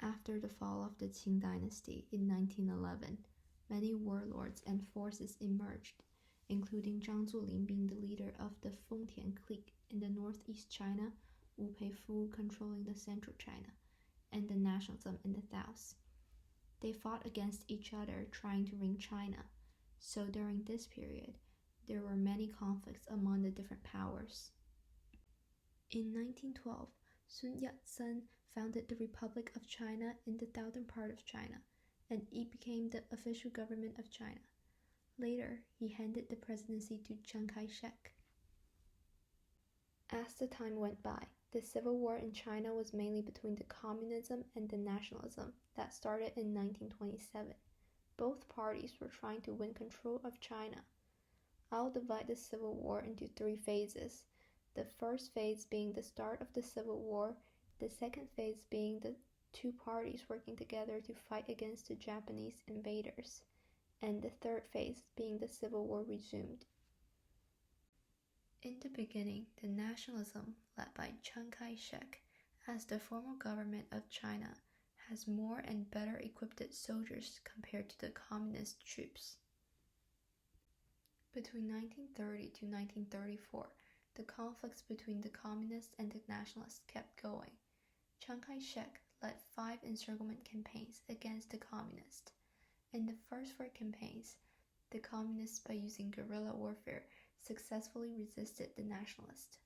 After the fall of the Qing dynasty in 1911, many warlords and forces emerged, including Zhang Zulin being the leader of the Fengtian clique in the northeast China, Wu Peifu controlling the central China, and the nationalism in the south. They fought against each other trying to win China, so during this period, there were many conflicts among the different powers. In 1912, Sun Yat-sen founded the Republic of China in the southern part of China, and it became the official government of China. Later, he handed the presidency to Chiang Kai-shek. As the time went by, the civil war in China was mainly between the communism and the nationalism that started in 1927. Both parties were trying to win control of China. I'll divide the civil war into 3 phases. The first phase being the start of the civil war, the second phase being the 2 parties working together to fight against the Japanese invaders, and the third phase being the civil war resumed. In the beginning, the nationalism led by Chiang Kai-shek as the formal government of China has more and better equipped soldiers compared to the communist troops. Between 1930 to 1934, the conflicts between the communists and the nationalists kept going. Chiang Kai-shek led 5 encirclement campaigns against the communists. In the first 4 campaigns, the communists, by using guerrilla warfare, successfully resisted the nationalists.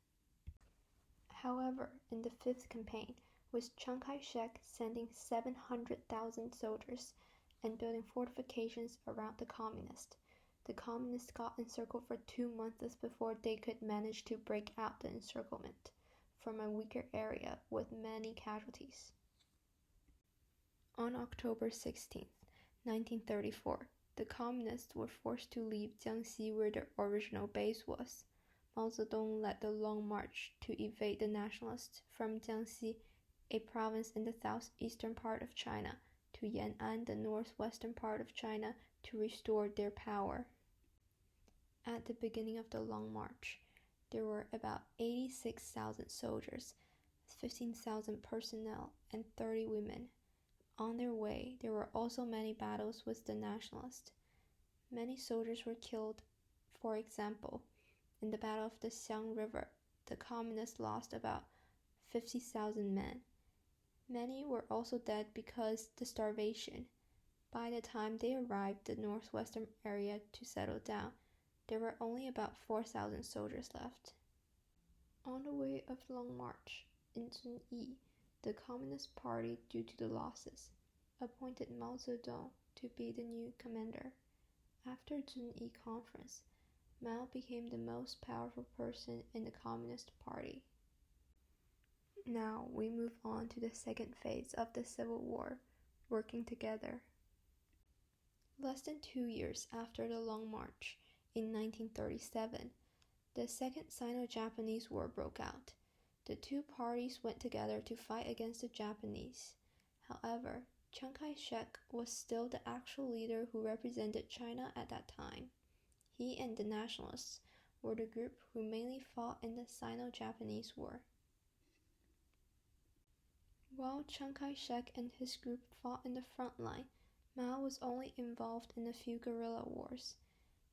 However, in the 5th campaign, with Chiang Kai-shek sending 700,000 soldiers and building fortifications around the communists got encircled for 2 months before they could manage to break out the encirclement from a weaker area with many casualties. On October 16, 1934, the communists were forced to leave Jiangxi where their original base was. Mao Zedong led the Long March to evade the nationalists from Jiangxi, a province in the southeastern part of China, to Yan'an, the northwestern part of China, to restore their power. At the beginning of the Long March, there were about 86,000 soldiers, 15,000 personnel, and 30 women. On their way, there were also many battles with the nationalists. Many soldiers were killed. For example, in the Battle of the Xiang River, the communists lost about 50,000 men. Many were also dead because of the starvation. By the time they arrived the northwestern area to settle down, there were only about 4,000 soldiers left. On the way of the Long March, in Zunyi, the Communist Party, due to the losses, appointed Mao Zedong to be the new commander. After Zunyi Conference, Mao became the most powerful person in the Communist Party. Now we move on to the second phase of the Civil War, working together. Less than 2 years after the Long March, in 1937, the Second Sino-Japanese War broke out. The 2 parties went together to fight against the Japanese. However, Chiang Kai-shek was still the actual leader who represented China at that time. He and the nationalists were the group who mainly fought in the Sino-Japanese War. While Chiang Kai-shek and his group fought in the front line, Mao was only involved in a few guerrilla wars.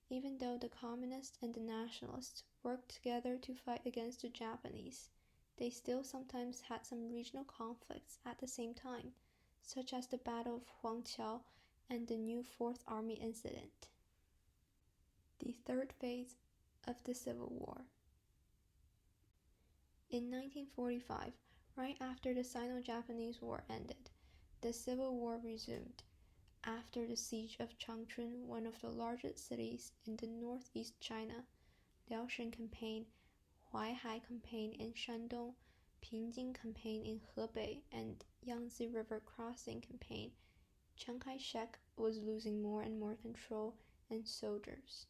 Even though the communists and the nationalists worked together to fight against the Japanese, they still sometimes had some regional conflicts at the same time, such as the Battle of Huangqiao and the new Fourth Army incident. The third phase of the Civil War. In 1945, right after the Sino-Japanese War ended, the Civil War resumed. After the siege of Changchun, one of the largest cities in the northeast China, Liaoshen Campaign, Huaihai Campaign in Shandong, Pingjing Campaign in Hebei, and Yangtze River Crossing Campaign, Chiang Kai-shek was losing more and more control and soldiers.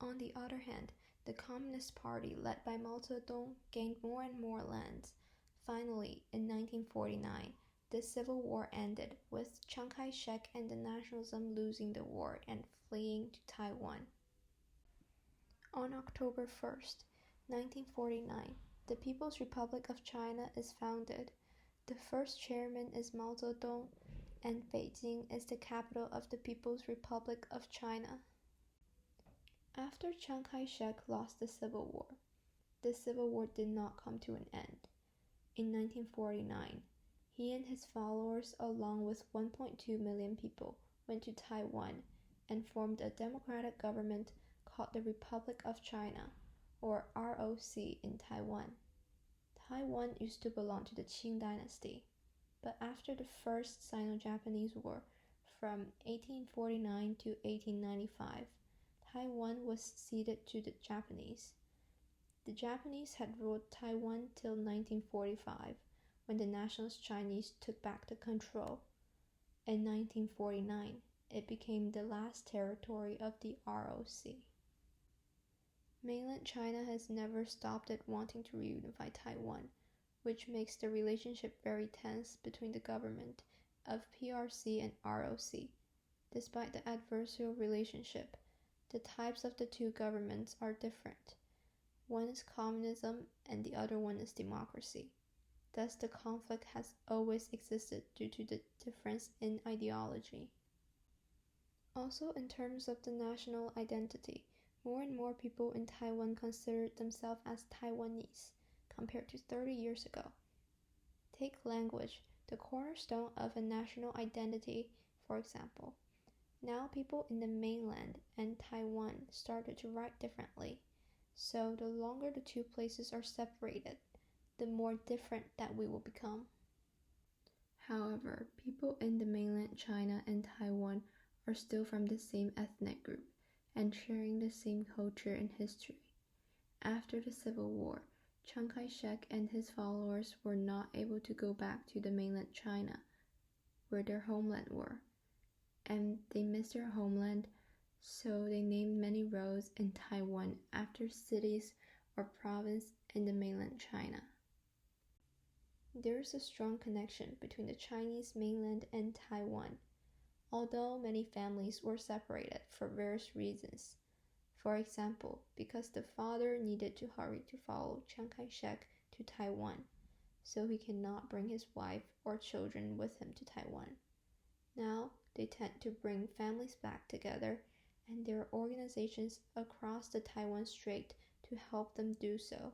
On the other hand, the Communist Party, led by Mao Zedong, gained more and more lands. Finally, in 1949, the Civil War ended, with Chiang Kai-shek and the nationalism losing the war and fleeing to Taiwan. On October 1st, 1949, the People's Republic of China is founded. The first chairman is Mao Zedong, and Beijing is the capital of the People's Republic of China. After Chiang Kai-shek lost the Civil War did not come to an end. In 1949, he and his followers, along with 1.2 million people, went to Taiwan and formed a democratic government called the Republic of China, or ROC, in Taiwan. Taiwan used to belong to the Qing dynasty, but after the First Sino-Japanese War from 1849 to 1895, Taiwan was ceded to the Japanese. The Japanese had ruled Taiwan till 1945, when the nationalist Chinese took back the control. In 1949, it became the last territory of the ROC. Mainland China has never stopped at wanting to reunify Taiwan, which makes the relationship very tense between the government of PRC and ROC. Despite the adversarial relationship, the types of the two governments are different. One is communism and the other one is democracy. Thus, the conflict has always existed due to the difference in ideology. Also, in terms of the national identity, more and more people in Taiwan consider themselves as Taiwanese compared to 30 years ago. Take language, the cornerstone of a national identity, for example. Now people in the mainland and Taiwan started to write differently. So the longer the two places are separated, the more different that we will become. However, people in the mainland China and Taiwan are still from the same ethnic group and sharing the same culture and history. After the Civil War, Chiang Kai-shek and his followers were not able to go back to the mainland China, where their homeland were, and they missed their homeland, so they named many roads in Taiwan after cities or province in the mainland China. There is a strong connection between the Chinese mainland and Taiwan, although many families were separated for various reasons. For example, because the father needed to hurry to follow Chiang Kai-shek to Taiwan, so he cannot bring his wife or children with him to Taiwan. Now, they tend to bring families back together, and there are organizations across the Taiwan Strait to help them do so.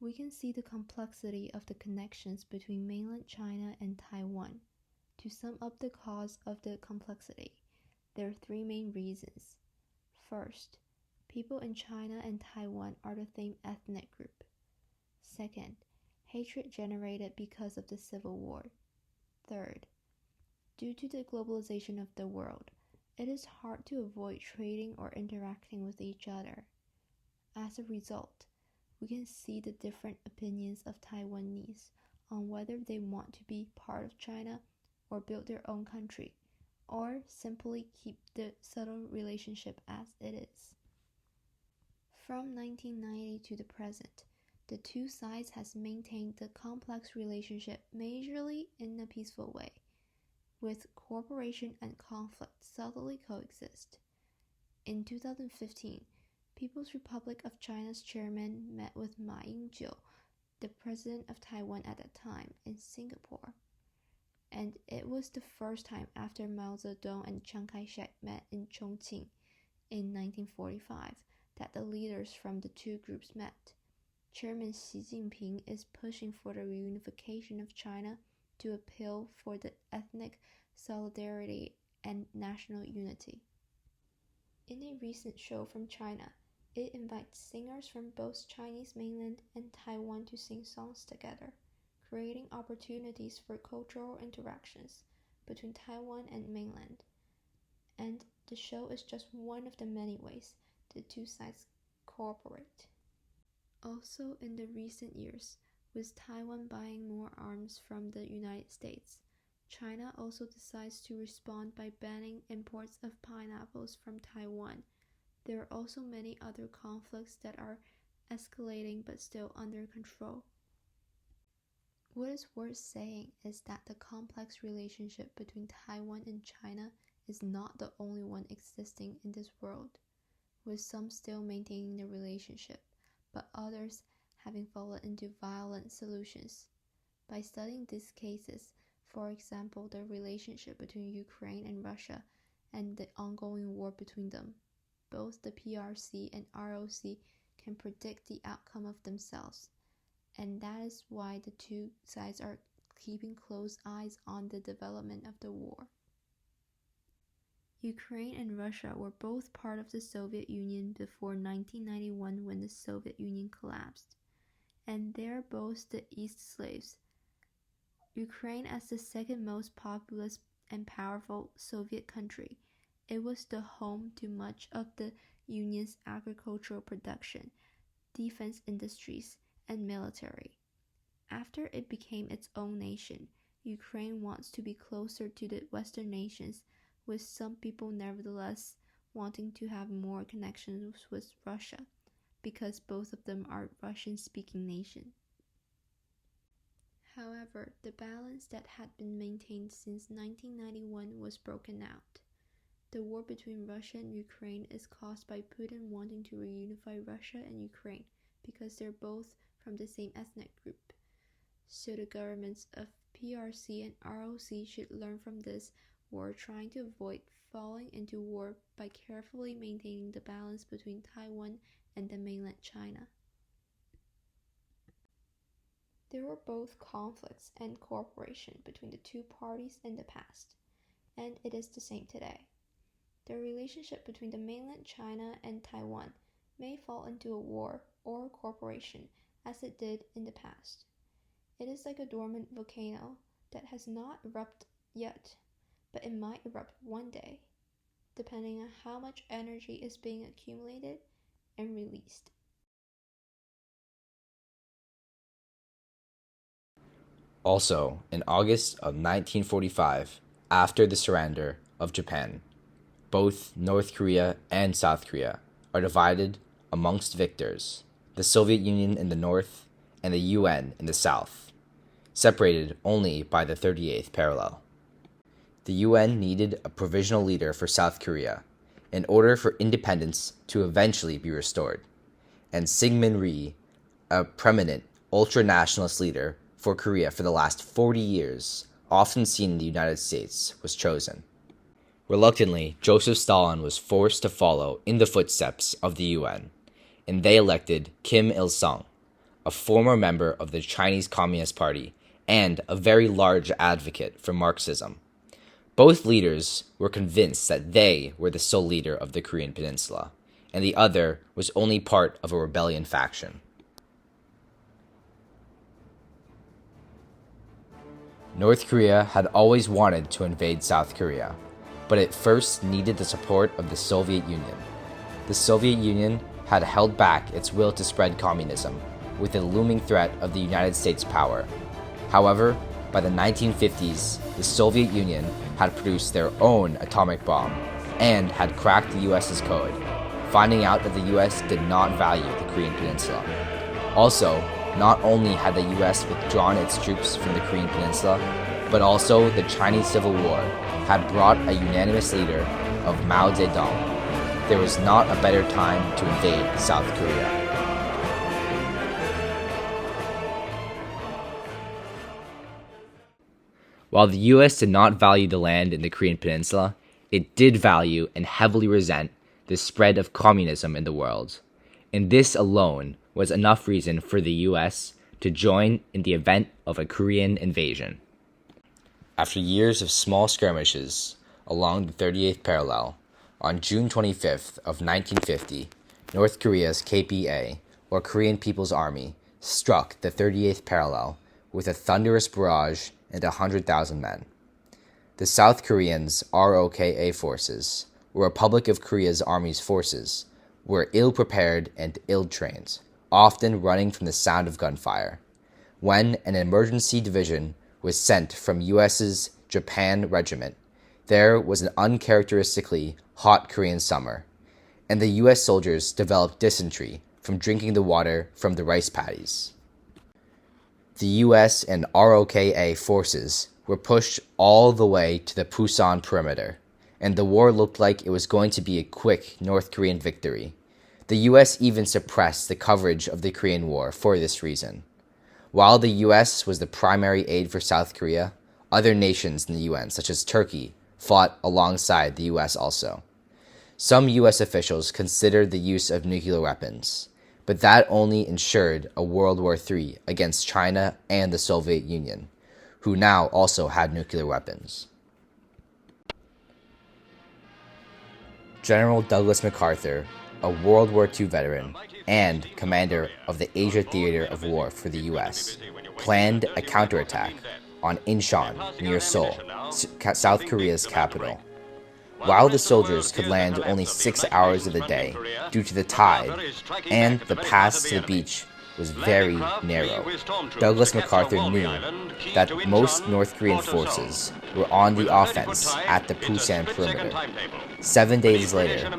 We can see the complexity of the connections between mainland China and Taiwan. To sum up the cause of the complexity, there are three main reasons. First, people in China and Taiwan are the same ethnic group. Second, hatred generated because of the Civil War. Third, due to the globalization of the world, it is hard to avoid trading or interacting with each other. As a result, we can see the different opinions of Taiwanese on whether they want to be part of China or build their own country, or simply keep the subtle relationship as it is. From 1990 to the present, the two sides has maintained the complex relationship majorly in a peaceful way, with cooperation and conflict subtly coexist. In 2015, People's Republic of China's chairman met with Ma Ying-jeou, the president of Taiwan at that time, in Singapore. And it was the first time after Mao Zedong and Chiang Kai-shek met in Chongqing in 1945 that the leaders from the two groups met. Chairman Xi Jinping is pushing for the reunification of China to appeal for the ethnic solidarity and national unity. In a recent show from China, it invites singers from both Chinese mainland and Taiwan to sing songs together, creating opportunities for cultural interactions between Taiwan and mainland. And the show is just one of the many ways the two sides cooperate. Also, in the recent years, with Taiwan buying more arms from the United States, China also decides to respond by banning imports of pineapples from Taiwan. There are also many other conflicts that are escalating but still under control. What is worth saying is that the complex relationship between Taiwan and China is not the only one existing in this world, with some still maintaining the relationship, but others having fallen into violent solutions. By studying these cases, for example, the relationship between Ukraine and Russia and the ongoing war between them, both the PRC and ROC can predict the outcome of themselves, and that is why the two sides are keeping close eyes on the development of the war. Ukraine and Russia were both part of the Soviet Union before 1991 when the Soviet Union collapsed, and they're both the East slaves. Ukraine as the second most populous and powerful Soviet country, it was the home to much of the Union's agricultural production, defense industries, and military. After it became its own nation, Ukraine wants to be closer to the Western nations, with some people nevertheless wanting to have more connections with Russia, because both of them are Russian-speaking nations. However, the balance that had been maintained since 1991 was broken out. The war between Russia and Ukraine is caused by Putin wanting to reunify Russia and Ukraine because they're both from the same ethnic group. So the governments of PRC and ROC should learn from this war, trying to avoid falling into war by carefully maintaining the balance between Taiwan and the mainland China. There were both conflicts and cooperation between the two parties in the past, and it is the same today. The relationship between the mainland China and Taiwan may fall into a war or cooperation as it did in the past. It is like a dormant volcano that has not erupted yet, but it might erupt one day, depending on how much energy is being accumulated and released. Also, in August of 1945, after the surrender of Japan, both North Korea and South Korea are divided amongst victors, the Soviet Union in the north and the UN in the south, separated only by the 38th parallel. The UN needed a provisional leader for South Korea in order for independence to eventually be restored, and Syngman Rhee, a prominent ultra-nationalist leader for Korea for the last 40 years, often seen in the United States, was chosen. Reluctantly, Joseph Stalin was forced to follow in the footsteps of the UN, and they elected Kim Il-sung, a former member of the Chinese Communist Party and a very large advocate for Marxism. Both leaders were convinced that they were the sole leader of the Korean Peninsula, and the other was only part of a rebellion faction. North Korea had always wanted to invade South Korea, but it first needed the support of the Soviet Union. The Soviet Union had held back its will to spread communism, with the looming threat of the United States' power. However, by the 1950s, the Soviet Union had produced their own atomic bomb and had cracked the US's code, finding out that the US did not value the Korean Peninsula. Also, not only had the US withdrawn its troops from the Korean Peninsula, but also the Chinese Civil War had brought a unanimous leader of Mao Zedong. There was not a better time to invade South Korea. While the US did not value the land in the Korean Peninsula, it did value and heavily resent the spread of communism in the world. And this alone was enough reason for the US to join in the event of a Korean invasion. After years of small skirmishes along the 38th parallel, on June 25th of 1950, North Korea's KPA, or Korean People's Army, struck the 38th parallel with a thunderous barrage and 100,000 men. The South Koreans' ROKA forces, or Republic of Korea's Army's forces, were ill-prepared and ill-trained, often running from the sound of gunfire. When an emergency division was sent from US's Japan Regiment, there was an uncharacteristically hot Korean summer, and the US soldiers developed dysentery from drinking the water from the rice paddies. The US and ROKA forces were pushed all the way to the Pusan perimeter, and the war looked like it was going to be a quick North Korean victory. The US even suppressed the coverage of the Korean War for this reason. While the US was the primary aid for South Korea, other nations in the UN, such as Turkey, fought alongside the US also. Some US officials considered the use of nuclear weapons, but that only ensured a World War III against China and the Soviet Union, who now also had nuclear weapons. General Douglas MacArthur, a World War II veteran and commander of the Asia Theater of War for the US, planned a counterattack on Incheon near Seoul, South Korea's capital. While the soldiers could land only 6 hours of the day due to the tide and the pass to the beach was very narrow, Douglas MacArthur knew that most North Korean forces were on the offense at the Pusan perimeter. 7 days later,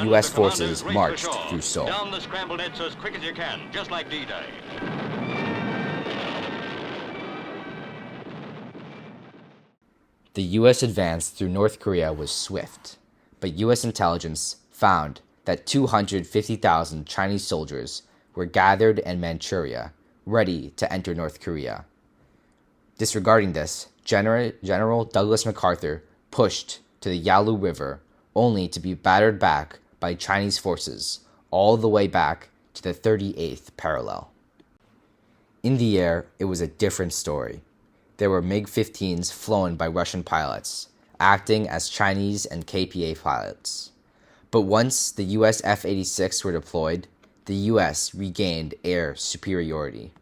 U.S. forces marched through Seoul. Down the scrambled eggs as quick as you can, just like D-Day. The U.S. advance through North Korea was swift, but U.S. intelligence found that 250,000 Chinese soldiers were gathered in Manchuria, ready to enter North Korea. Disregarding this, General Douglas MacArthur pushed to the Yalu River, only to be battered back by Chinese forces all the way back to the 38th parallel. In the air, it was a different story. There were MiG-15s flown by Russian pilots, acting as Chinese and KPA pilots. But once the US F-86 were deployed, the US regained air superiority.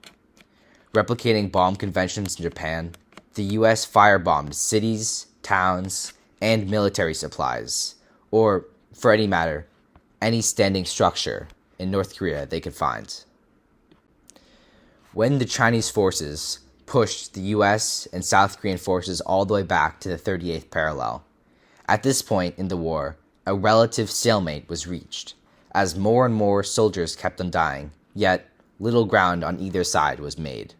Replicating bomb conventions in Japan, the US firebombed cities, towns, and military supplies, or, for any matter, any standing structure in North Korea they could find. When the Chinese forces pushed the US and South Korean forces all the way back to the 38th parallel, at this point in the war, a relative stalemate was reached, as more and more soldiers kept on dying, yet little ground on either side was made.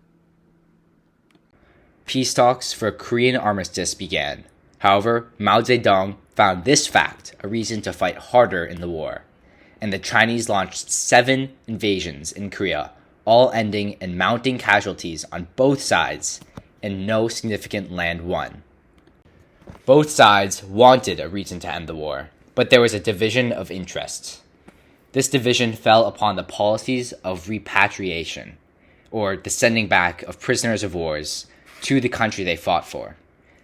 Peace talks for a Korean armistice began. However, Mao Zedong found this fact a reason to fight harder in the war, and the Chinese launched 7 invasions in Korea, all ending in mounting casualties on both sides and no significant land won. Both sides wanted a reason to end the war, but there was a division of interest. This division fell upon the policies of repatriation, or the sending back of prisoners of wars to the country they fought for.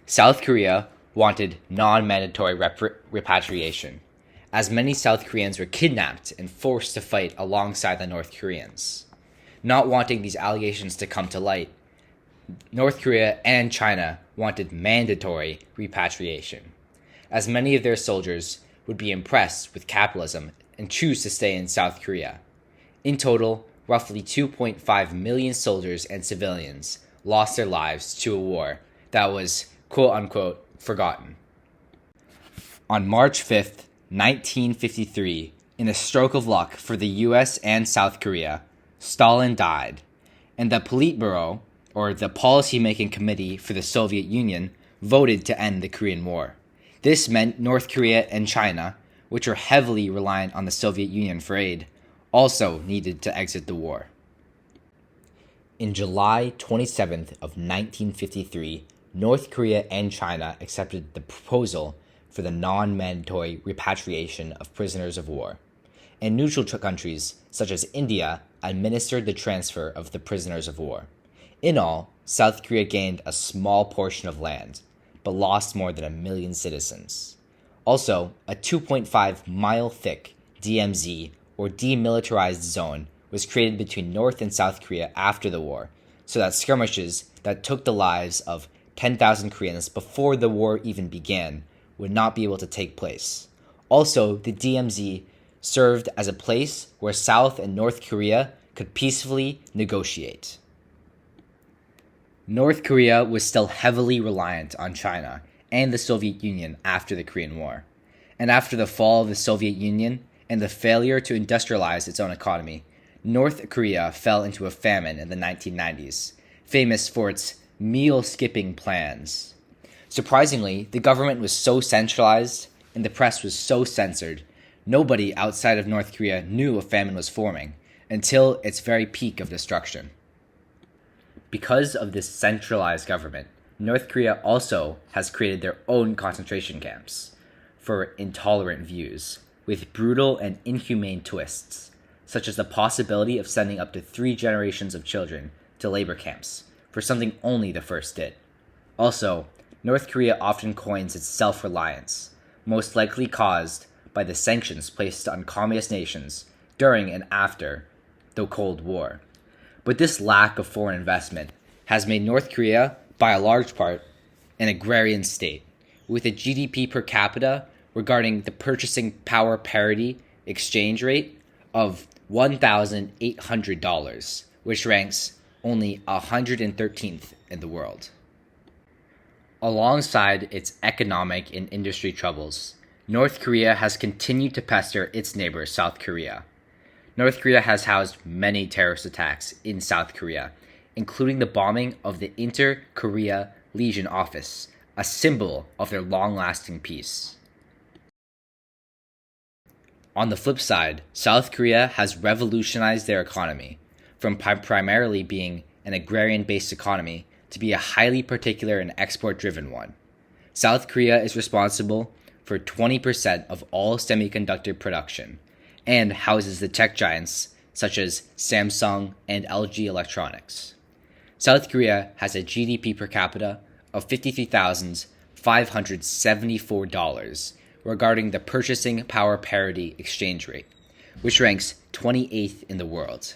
South Korea wanted non-mandatory repatriation, as many South Koreans were kidnapped and forced to fight alongside the North Koreans. Not wanting these allegations to come to light, North Korea and China wanted mandatory repatriation, as many of their soldiers would be impressed with capitalism and choose to stay in South Korea. In total, roughly 2.5 million soldiers and civilians lost their lives to a war that was, quote-unquote, forgotten. On March 5th, 1953, in a stroke of luck for the US and South Korea, Stalin died, and the Politburo, or the Policy-Making Committee for the Soviet Union, voted to end the Korean War. This meant North Korea and China, which were heavily reliant on the Soviet Union for aid, also needed to exit the war. In July 27th of 1953, North Korea and China accepted the proposal for the non-mandatory repatriation of prisoners of war, and neutral countries such as India administered the transfer of the prisoners of war. In all, South Korea gained a small portion of land, but lost more than 1 million citizens. Also, a 2.5-mile-thick DMZ, or demilitarized zone, was created between North and South Korea after the war, so that skirmishes that took the lives of 10,000 Koreans before the war even began would not be able to take place. Also, the DMZ served as a place where South and North Korea could peacefully negotiate. North Korea was still heavily reliant on China and the Soviet Union after the Korean War. And after the fall of the Soviet Union and the failure to industrialize its own economy, North Korea fell into a famine in the 1990s, famous for its meal-skipping plans. Surprisingly, the government was so centralized and the press was so censored, nobody outside of North Korea knew a famine was forming until its very peak of destruction. Because of this centralized government, North Korea also has created their own concentration camps for intolerant views, with brutal and inhumane twists, such as the possibility of sending up to 3 generations of children to labor camps for something only the first did. Also, North Korea often coins its self-reliance, most likely caused by the sanctions placed on communist nations during and after the Cold War. But this lack of foreign investment has made North Korea, by a large part, an agrarian state, with a GDP per capita regarding the purchasing power parity exchange rate of $1,800, which ranks only 113th in the world. Alongside its economic and industry troubles, North Korea has continued to pester its neighbor South Korea. North Korea has housed many terrorist attacks in South Korea, including the bombing of the Inter-Korea Legion Office, a symbol of their long-lasting peace. On the flip side, South Korea has revolutionized their economy, from primarily being an agrarian-based economy to be a highly particular and export-driven one. South Korea is responsible for 20% of all semiconductor production, and houses the tech giants such as Samsung and LG Electronics. South Korea has a GDP per capita of $53,574 regarding the purchasing power parity exchange rate, which ranks 28th in the world.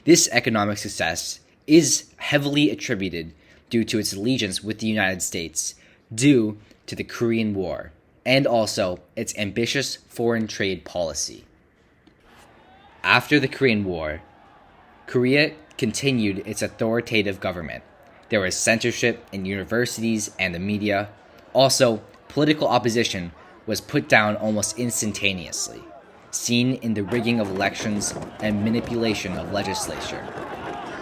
This economic success is heavily attributed due to its allegiance with the United States due to the Korean War, and also its ambitious foreign trade policy. After the Korean War, Korea continued its authoritative government. There was censorship in universities and the media. Also, political opposition was put down almost instantaneously, seen in the rigging of elections and manipulation of legislature.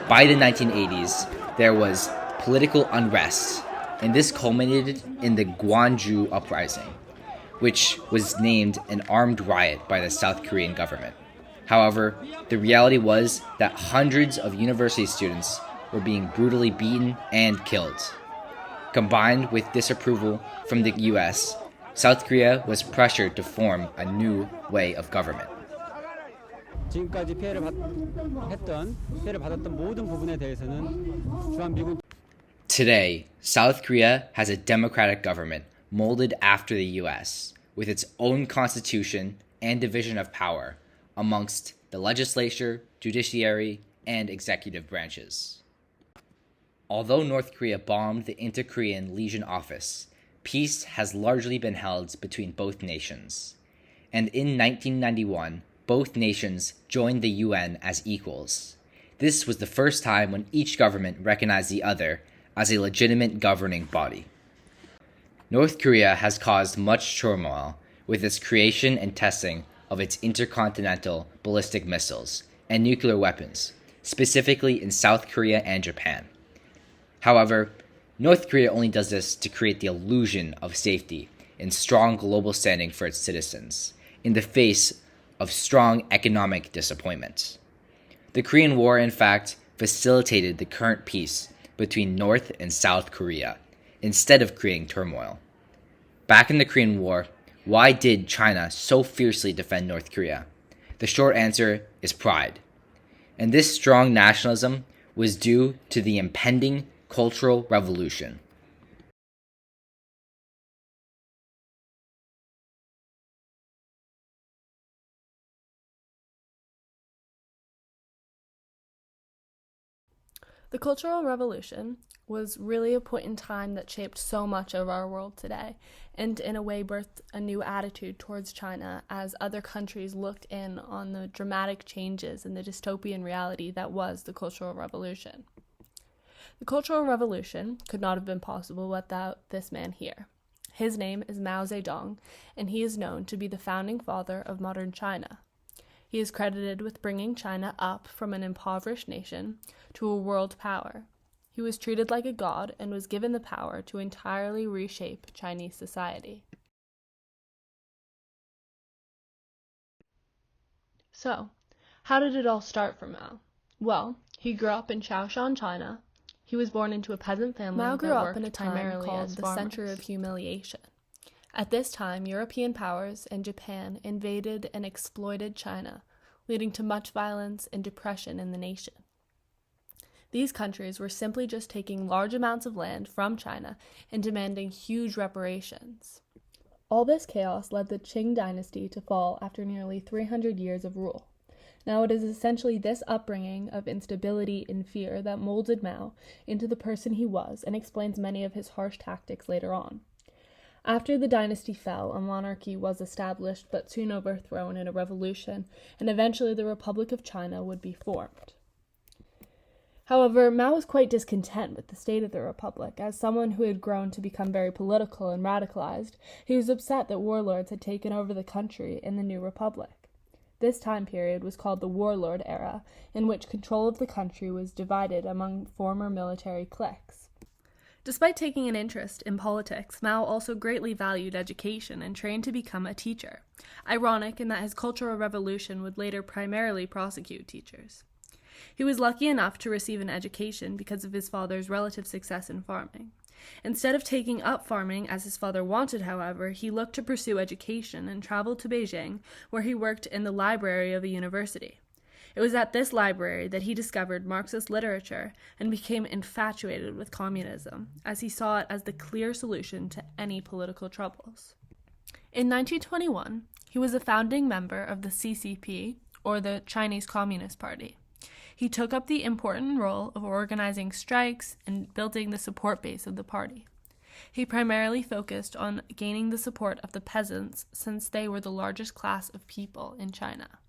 By the 1980s, there was political unrest, and this culminated in the Gwangju Uprising, which was named an armed riot by the South Korean government. However, the reality was that hundreds of university students were being brutally beaten and killed. Combined with disapproval from the US, South Korea was pressured to form a new way of government. 지금까지 피해를 받았던 모든 부분에 대해서는 주한미군. Today, South Korea has a democratic government molded after the US, with its own constitution and division of power amongst the legislature, judiciary, and executive branches. Although North Korea bombed the Inter-Korean Legion Office, peace has largely been held between both nations. And in 1991, both nations joined the UN as equals. This was the first time when each government recognized the other as a legitimate governing body. North Korea has caused much turmoil with its creation and testing of its intercontinental ballistic missiles and nuclear weapons, specifically in South Korea and Japan. However, North Korea only does this to create the illusion of safety and strong global standing for its citizens, in the face of strong economic disappointment. The Korean War, in fact, facilitated the current peace between North and South Korea, instead of creating turmoil. Back in the Korean War, why did China so fiercely defend North Korea? The short answer is pride. And this strong nationalism was due to the impending Cultural Revolution. The Cultural Revolution was really a point in time that shaped so much of our world today, and in a way birthed a new attitude towards China as other countries looked in on the dramatic changes in the dystopian reality that was the Cultural Revolution. The Cultural Revolution could not have been possible without this man here. His name is Mao Zedong, and he is known to be the founding father of modern China. He is credited with bringing China up from an impoverished nation to a world power. He was treated like a god and was given the power to entirely reshape Chinese society. So, how did it all start for Mao? Well, he grew up in Chaoshan, China. He was born into a peasant family. Mao grew up in a time called the Century of Humiliation. At this time, European powers and Japan invaded and exploited China, leading to much violence and depression in the nation. These countries were simply just taking large amounts of land from China and demanding huge reparations. All this chaos led the Qing dynasty to fall after nearly 300 years of rule. Now it is essentially this upbringing of instability and fear that molded Mao into the person he was and explains many of his harsh tactics later on. After the dynasty fell, a monarchy was established but soon overthrown in a revolution, and eventually the Republic of China would be formed. However, Mao was quite discontent with the state of the Republic. As someone who had grown to become very political and radicalized, he was upset that warlords had taken over the country in the new republic. This time period was called the Warlord Era, in which control of the country was divided among former military cliques. Despite taking an interest in politics, Mao also greatly valued education and trained to become a teacher, ironic in that his Cultural Revolution would later primarily prosecute teachers. He was lucky enough to receive an education because of his father's relative success in farming. Instead of taking up farming as his father wanted, however, he looked to pursue education and traveled to Beijing, where he worked in the library of a university. It was at this library that he discovered Marxist literature and became infatuated with communism, as he saw it as the clear solution to any political troubles. In 1921, he was a founding member of the CCP, or the Chinese Communist Party. He took up the important role of organizing strikes and building the support base of the party. He primarily focused on gaining the support of the peasants, since they were the largest class of people in China.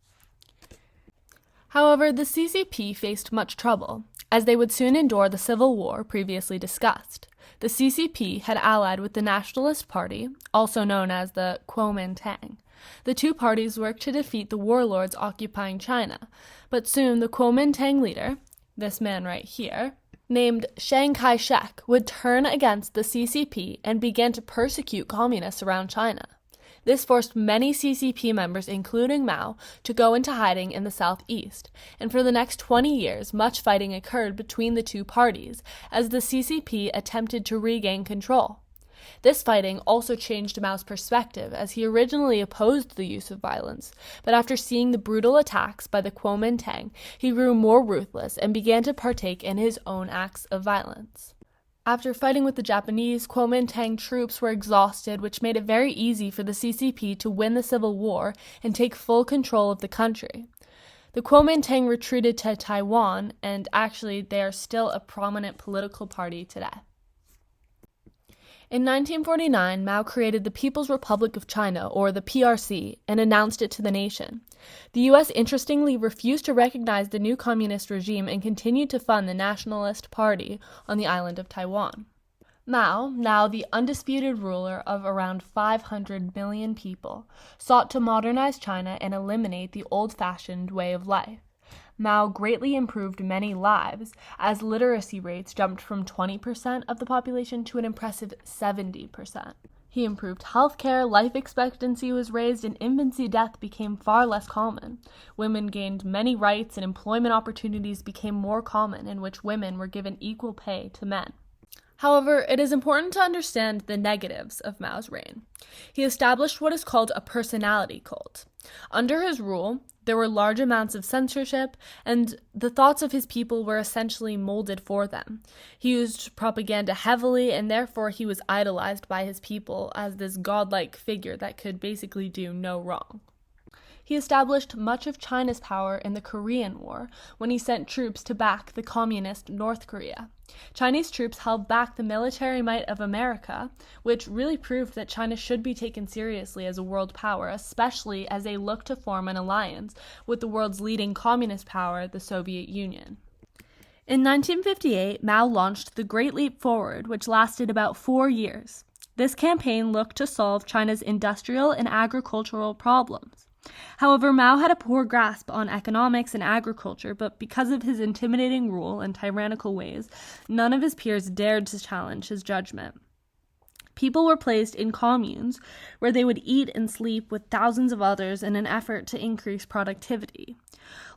However, the CCP faced much trouble, as they would soon endure the civil war previously discussed. The CCP had allied with the Nationalist Party, also known as the Kuomintang. The two parties worked to defeat the warlords occupying China, but soon the Kuomintang leader, this man right here, named Chiang Kai-shek, would turn against the CCP and begin to persecute communists around China. This forced many CCP members, including Mao, to go into hiding in the southeast, and for the next 20 years, much fighting occurred between the two parties as the CCP attempted to regain control. This fighting also changed Mao's perspective, as he originally opposed the use of violence, but after seeing the brutal attacks by the Kuomintang, he grew more ruthless and began to partake in his own acts of violence. After fighting with the Japanese, Kuomintang troops were exhausted, which made it very easy for the CCP to win the civil war and take full control of the country. The Kuomintang retreated to Taiwan, and actually they are still a prominent political party today. In 1949, Mao created the People's Republic of China, or the PRC, and announced it to the nation. The U.S. interestingly refused to recognize the new communist regime and continued to fund the Nationalist Party on the island of Taiwan. Mao, now the undisputed ruler of around 500 million people, sought to modernize China and eliminate the old-fashioned way of life. Mao greatly improved many lives, as literacy rates jumped from 20% of the population to an impressive 70%. He improved healthcare, life expectancy was raised, and infancy death became far less common. Women gained many rights, and employment opportunities became more common, in which women were given equal pay to men. However, it is important to understand the negatives of Mao's reign. He established what is called a personality cult. Under his rule, there were large amounts of censorship, and the thoughts of his people were essentially molded for them. He used propaganda heavily, and therefore he was idolized by his people as this godlike figure that could basically do no wrong. He established much of China's power in the Korean War when he sent troops to back the communist North Korea. Chinese troops held back the military might of America, which really proved that China should be taken seriously as a world power, especially as they looked to form an alliance with the world's leading communist power, the Soviet Union. In 1958, Mao launched the Great Leap Forward, which lasted about 4 years. This campaign looked to solve China's industrial and agricultural problems. However, Mao had a poor grasp on economics and agriculture, but because of his intimidating rule and tyrannical ways, none of his peers dared to challenge his judgment. People were placed in communes where they would eat and sleep with thousands of others in an effort to increase productivity.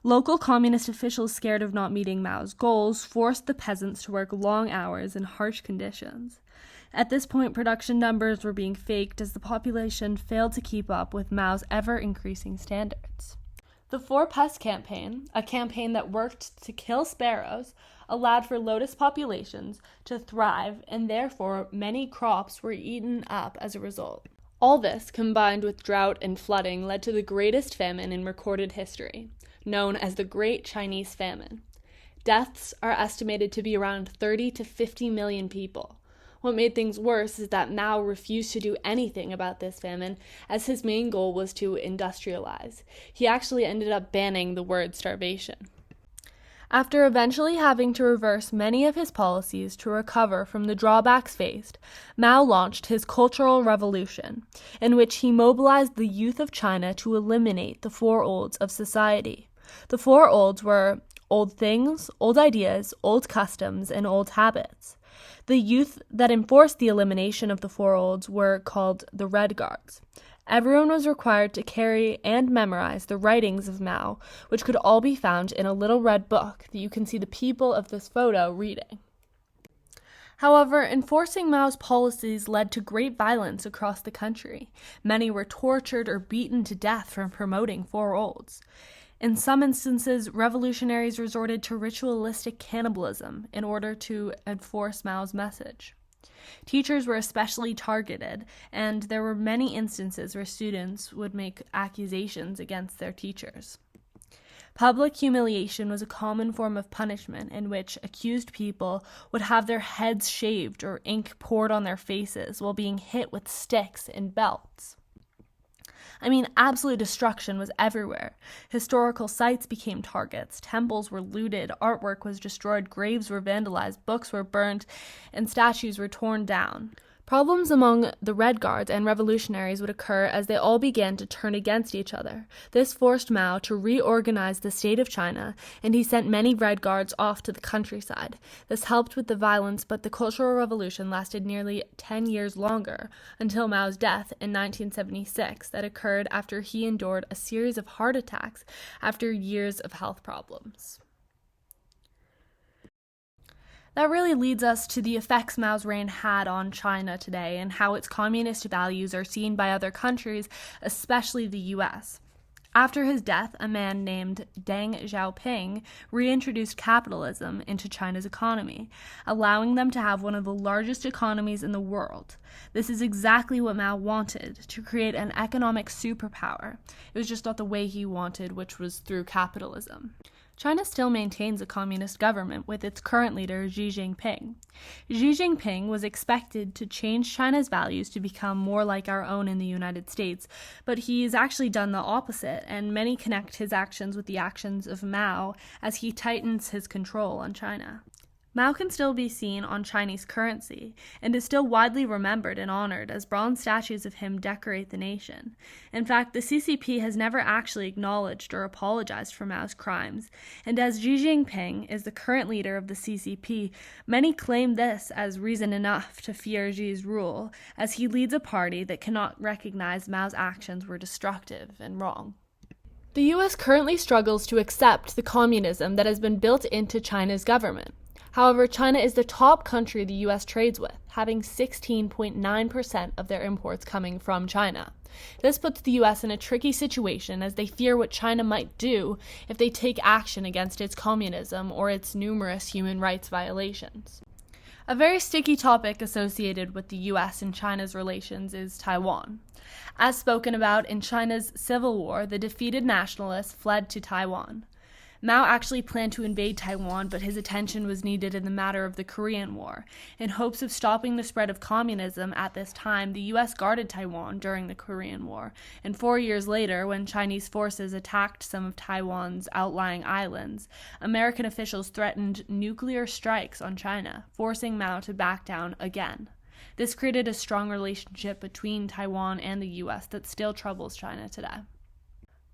Local communist officials, scared of not meeting Mao's goals, forced the peasants to work long hours in harsh conditions. At this point, production numbers were being faked as the population failed to keep up with Mao's ever-increasing standards. The Four Pests campaign, a campaign that worked to kill sparrows, allowed for lotus populations to thrive, and therefore many crops were eaten up as a result. All this, combined with drought and flooding, led to the greatest famine in recorded history, known as the Great Chinese Famine. Deaths are estimated to be around 30 to 50 million people. What made things worse is that Mao refused to do anything about this famine, as his main goal was to industrialize. He actually ended up banning the word starvation. After eventually having to reverse many of his policies to recover from the drawbacks faced, Mao launched his Cultural Revolution, in which he mobilized the youth of China to eliminate the four olds of society. The four olds were old things, old ideas, old customs, and old habits. The youth that enforced the elimination of the four olds were called the Red Guards. Everyone was required to carry and memorize the writings of Mao, which could all be found in a little red book that you can see the people of this photo reading. However, enforcing Mao's policies led to great violence across the country. Many were tortured or beaten to death for promoting four olds. In some instances, revolutionaries resorted to ritualistic cannibalism in order to enforce Mao's message. Teachers were especially targeted, and there were many instances where students would make accusations against their teachers. Public humiliation was a common form of punishment in which accused people would have their heads shaved or ink poured on their faces while being hit with sticks and belts. Absolute destruction was everywhere. Historical sites became targets, temples were looted, artwork was destroyed, graves were vandalized, books were burned, and statues were torn down. Problems among the Red Guards and revolutionaries would occur as they all began to turn against each other. This forced Mao to reorganize the state of China, and he sent many Red Guards off to the countryside. This helped with the violence, but the Cultural Revolution lasted nearly 10 years longer, until Mao's death in 1976, that occurred after he endured a series of heart attacks after years of health problems. That really leads us to the effects Mao's reign had on China today and how its communist values are seen by other countries, especially the US. After his death, a man named Deng Xiaoping reintroduced capitalism into China's economy, allowing them to have one of the largest economies in the world. This is exactly what Mao wanted, to create an economic superpower. It was just not the way he wanted, which was through capitalism. China still maintains a communist government with its current leader, Xi Jinping. Xi Jinping was expected to change China's values to become more like our own in the United States, but he's actually done the opposite, and many connect his actions with the actions of Mao as he tightens his control on China. Mao can still be seen on Chinese currency and is still widely remembered and honored as bronze statues of him decorate the nation. In fact, the CCP has never actually acknowledged or apologized for Mao's crimes, and as Xi Jinping is the current leader of the CCP, many claim this as reason enough to fear Xi's rule, as he leads a party that cannot recognize Mao's actions were destructive and wrong. The US currently struggles to accept the communism that has been built into China's government. However, China is the top country the U.S. trades with, having 16.9% of their imports coming from China. This puts the U.S. in a tricky situation as they fear what China might do if they take action against its communism or its numerous human rights violations. A very sticky topic associated with the U.S. and China's relations is Taiwan. As spoken about in China's civil war, the defeated nationalists fled to Taiwan. Mao actually planned to invade Taiwan, but his attention was needed in the matter of the Korean War. In hopes of stopping the spread of communism at this time, the U.S. guarded Taiwan during the Korean War, and 4 years later, when Chinese forces attacked some of Taiwan's outlying islands, American officials threatened nuclear strikes on China, forcing Mao to back down again. This created a strong relationship between Taiwan and the U.S. that still troubles China today.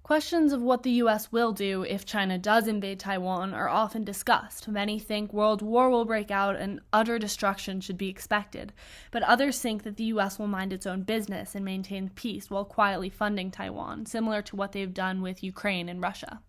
Questions of what the U.S. will do if China does invade Taiwan are often discussed. Many think World War will break out and utter destruction should be expected, but others think that the U.S. will mind its own business and maintain peace while quietly funding Taiwan, similar to what they've done with Ukraine and Russia.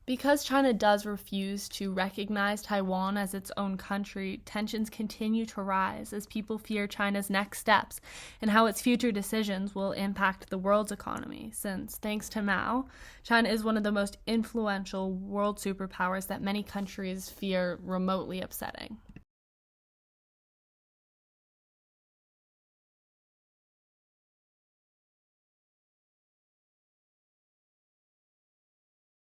Because China does refuse to recognize Taiwan as its own country, tensions continue to rise as people fear China's next steps and how its future decisions will impact the world's economy, since, thanks to Mao, China is one of the most influential world superpowers that many countries fear remotely upsetting.